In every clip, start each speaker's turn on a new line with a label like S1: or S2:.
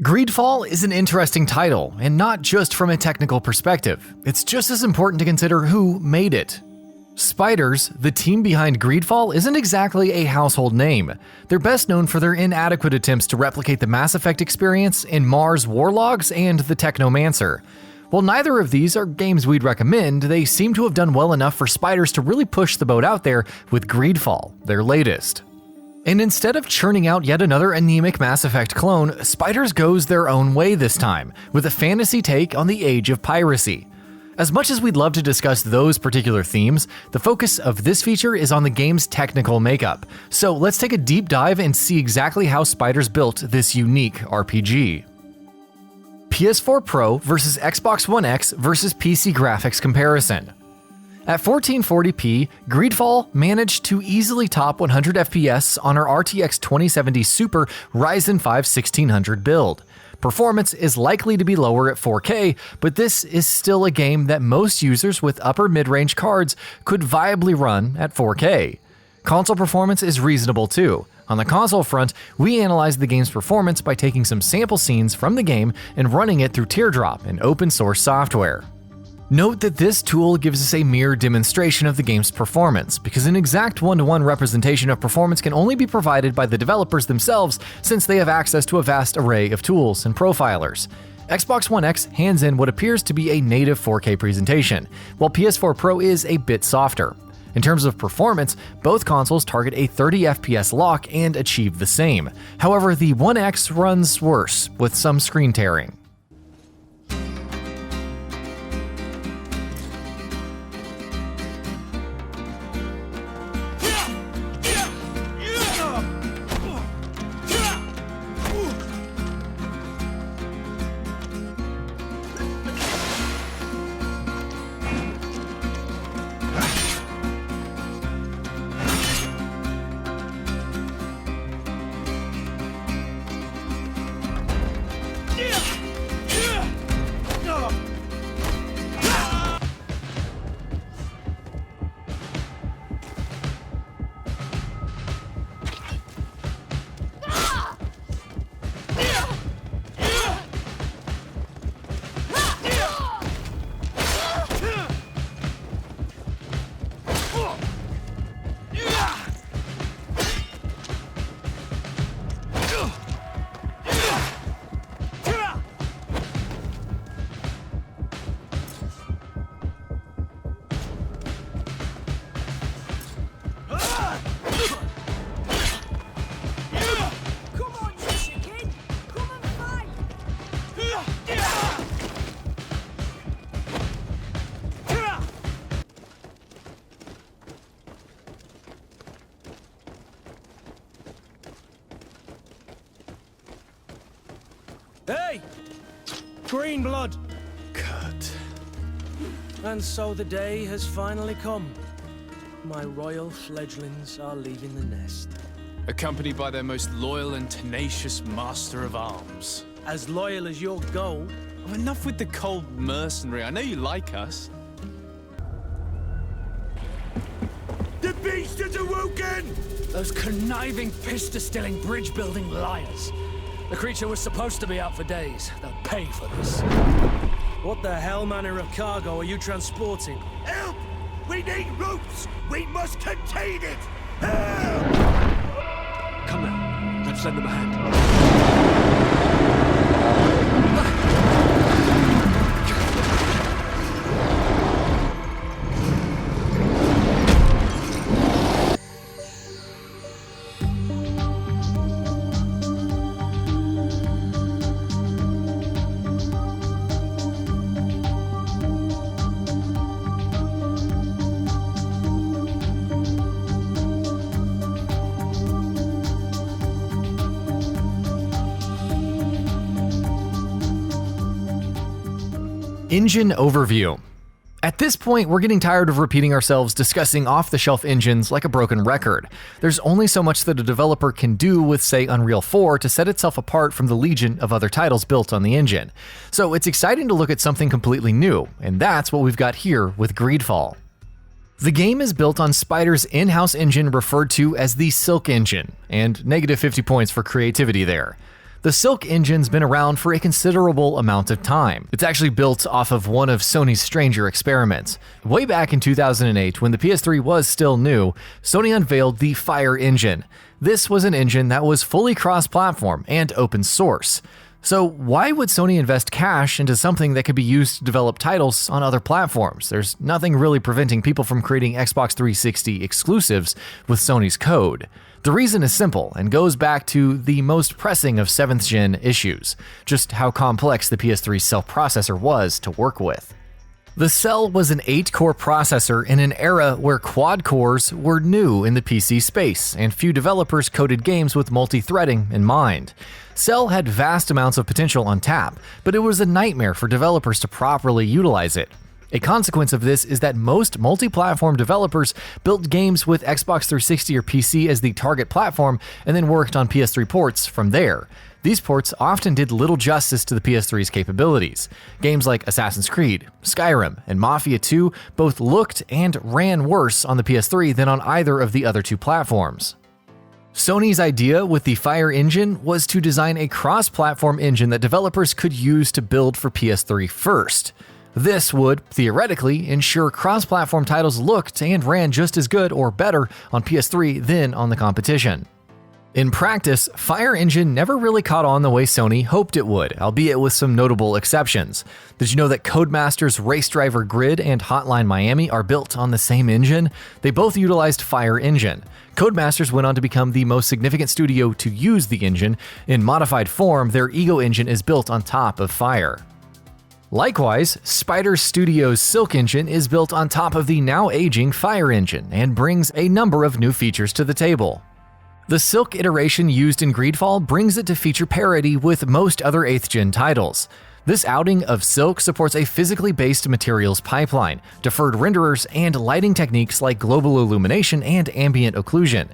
S1: Greedfall is an interesting title, and not just from a technical perspective. It's just as important to consider who made it. Spiders, the team behind Greedfall, isn't exactly a household name. They're best known for their inadequate attempts to replicate the Mass Effect experience in Mars Warlogs and The Technomancer. While neither of these are games we'd recommend, they seem to have done well enough for Spiders to really push the boat out there with Greedfall, their latest. And instead of churning out yet another anemic Mass Effect clone, Spiders goes their own way this time, with a fantasy take on the age of piracy. As much as we'd love to discuss those particular themes, the focus of this feature is on the game's technical makeup. So let's take a deep dive and see exactly how Spiders built this unique RPG. PS4 Pro versus Xbox One X versus PC graphics comparison. At 1440p, Greedfall managed to easily top 100 FPS on our RTX 2070 Super Ryzen 5 1600 build. Performance is likely to be lower at 4K, but this is still a game that most users with upper mid-range cards could viably run at 4K. Console performance is reasonable too. On the console front, we analyzed the game's performance by taking some sample scenes from the game and running it through Teardrop, an open source software. Note that this tool gives us a mere demonstration of the game's performance, because an exact one-to-one representation of performance can only be provided by the developers themselves since they have access to a vast array of tools and profilers. Xbox One X hands in what appears to be a native 4K presentation, while PS4 Pro is a bit softer. In terms of performance, both consoles target a 30 FPS lock and achieve the same. However, the One X runs worse, with some screen tearing.
S2: Hey! Green blood!
S3: Cut.
S2: And so the day has finally come. My royal fledglings are leaving the nest.
S3: Accompanied by their most loyal and tenacious master of arms.
S2: As loyal as your gold.
S3: Oh, enough with the cold mercenary. I know you like us.
S4: The beast is awoken!
S5: Those conniving, pistol-stealing, bridge-building liars. The creature was supposed to be out for days. They'll pay for this.
S2: What the hell manner of cargo are you transporting?
S4: Help! We need ropes! We must contain it! Help!
S5: Come now, let's lend them a hand.
S1: Engine overview. At this point, we're getting tired of repeating ourselves discussing off-the-shelf engines like a broken record. There's only so much that a developer can do with, say, Unreal 4 to set itself apart from the legion of other titles built on the engine. So it's exciting to look at something completely new, and that's what we've got here with Greedfall. The game is built on Spider's in-house engine referred to as the Silk Engine, and negative 50 points for creativity there. The Silk engine's been around for a considerable amount of time. It's actually built off of one of Sony's stranger experiments. Way back in 2008, when the PS3 was still new, Sony unveiled the Fire engine. This was an engine that was fully cross-platform and open source. So why would Sony invest cash into something that could be used to develop titles on other platforms? There's nothing really preventing people from creating Xbox 360 exclusives with Sony's code. The reason is simple and goes back to the most pressing of 7th gen issues, just how complex the PS3 Cell processor was to work with. The Cell was an 8-core processor in an era where quad cores were new in the PC space, and few developers coded games with multi-threading in mind. Cell had vast amounts of potential on tap, but it was a nightmare for developers to properly utilize it. A consequence of this is that most multi-platform developers built games with Xbox 360 or PC as the target platform and then worked on PS3 ports from there. These ports often did little justice to the PS3's capabilities. Games like Assassin's Creed, Skyrim, and Mafia 2 both looked and ran worse on the PS3 than on either of the other two platforms. Sony's idea with the Fire engine was to design a cross-platform engine that developers could use to build for PS3 first. This would, theoretically, ensure cross-platform titles looked and ran just as good or better on PS3 than on the competition. In practice, Fire engine never really caught on the way Sony hoped it would, albeit with some notable exceptions. Did you know that Codemasters Race Driver Grid and Hotline Miami are built on the same engine? They both utilized Fire engine. Codemasters went on to become the most significant studio to use the engine. In modified form, their Ego engine is built on top of Fire. Likewise, Spider Studios' Silk engine is built on top of the now aging Fire engine and brings a number of new features to the table. The Silk iteration used in Greedfall brings it to feature parity with most other 8th gen titles. This outing of Silk supports a physically based materials pipeline, deferred renderers, and lighting techniques like global illumination and ambient occlusion.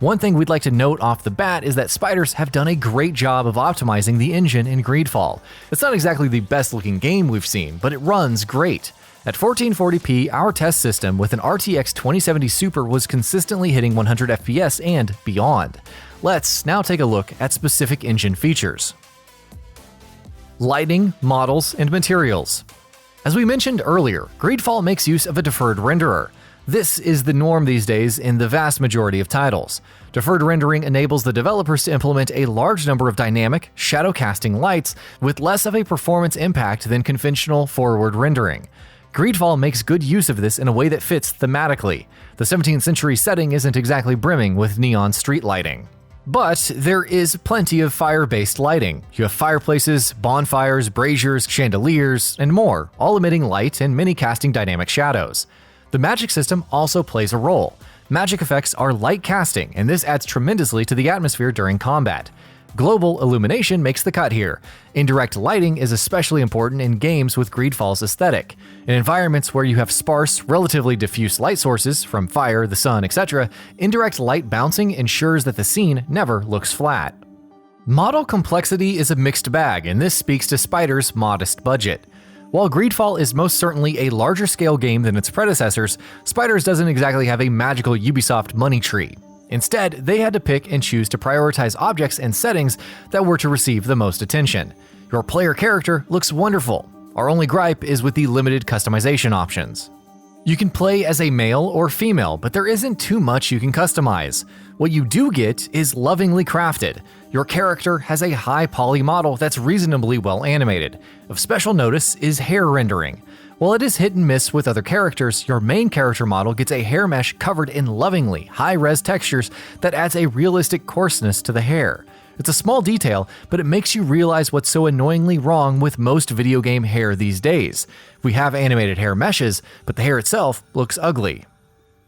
S1: One thing we'd like to note off the bat is that Spiders have done a great job of optimizing the engine in Greedfall. It's not exactly the best looking game we've seen, but it runs great. At 1440p, our test system with an RTX 2070 Super was consistently hitting 100 FPS and beyond. Let's now take a look at specific engine features. Lighting, models, and materials. As we mentioned earlier, Greedfall makes use of a deferred renderer. This is the norm these days in the vast majority of titles. Deferred rendering enables the developers to implement a large number of dynamic, shadow-casting lights with less of a performance impact than conventional forward rendering. Greedfall makes good use of this in a way that fits thematically. The 17th century setting isn't exactly brimming with neon street lighting. But there is plenty of fire-based lighting. You have fireplaces, bonfires, braziers, chandeliers, and more, all emitting light and many casting dynamic shadows. The magic system also plays a role. Magic effects are light casting, and this adds tremendously to the atmosphere during combat. Global illumination makes the cut here. Indirect lighting is especially important in games with Greedfall's aesthetic. In environments where you have sparse, relatively diffuse light sources, from fire, the sun, etc., indirect light bouncing ensures that the scene never looks flat. Model complexity is a mixed bag, and this speaks to Spider's modest budget. While Greedfall is most certainly a larger scale game than its predecessors, Spiders doesn't exactly have a magical Ubisoft money tree. Instead, they had to pick and choose to prioritize objects and settings that were to receive the most attention. Your player character looks wonderful. Our only gripe is with the limited customization options. You can play as a male or female, but there isn't too much you can customize. What you do get is lovingly crafted. Your character has a high poly model that's reasonably well animated. Of special notice is hair rendering. While it is hit and miss with other characters, your main character model gets a hair mesh covered in lovingly high-res textures that adds a realistic coarseness to the hair. It's a small detail, but it makes you realize what's so annoyingly wrong with most video game hair these days. We have animated hair meshes, but the hair itself looks ugly.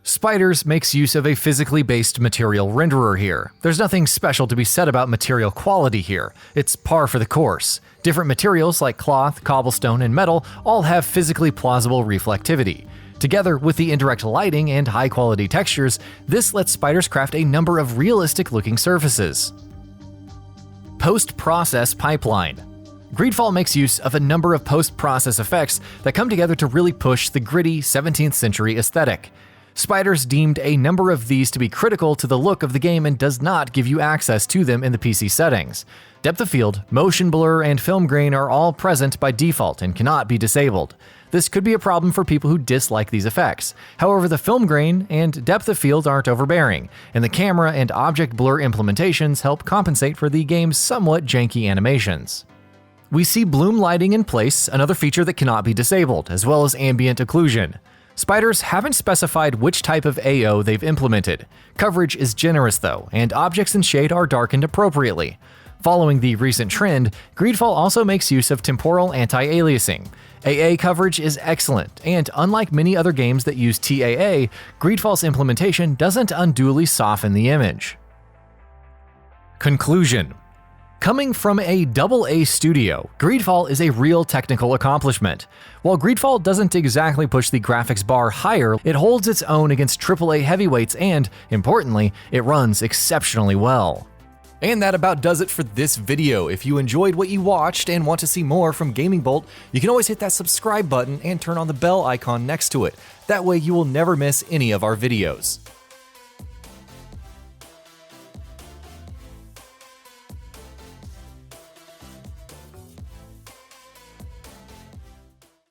S1: Spiders makes use of a physically based material renderer here. There's nothing special to be said about material quality here. It's par for the course. Different materials like cloth, cobblestone, and metal all have physically plausible reflectivity. Together with the indirect lighting and high-quality textures, this lets Spiders craft a number of realistic-looking surfaces. Post-process pipeline. Greedfall makes use of a number of post-process effects that come together to really push the gritty 17th century aesthetic. Spiders deemed a number of these to be critical to the look of the game and does not give you access to them in the PC settings. Depth of field, motion blur, and film grain are all present by default and cannot be disabled. This could be a problem for people who dislike these effects. However, the film grain and depth of field aren't overbearing, and the camera and object blur implementations help compensate for the game's somewhat janky animations. We see bloom lighting in place, another feature that cannot be disabled, as well as ambient occlusion. Spiders haven't specified which type of AO they've implemented. Coverage is generous though, and objects in shade are darkened appropriately. Following the recent trend, Greedfall also makes use of temporal anti-aliasing. AA coverage is excellent, and unlike many other games that use TAA, Greedfall's implementation doesn't unduly soften the image. Conclusion. Coming from a AA studio, Greedfall is a real technical accomplishment. While Greedfall doesn't exactly push the graphics bar higher, it holds its own against AAA heavyweights and, importantly, it runs exceptionally well. And that about does it for this video. If you enjoyed what you watched and want to see more from GamingBolt, you can always hit that subscribe button and turn on the bell icon next to it. That way you will never miss any of our videos.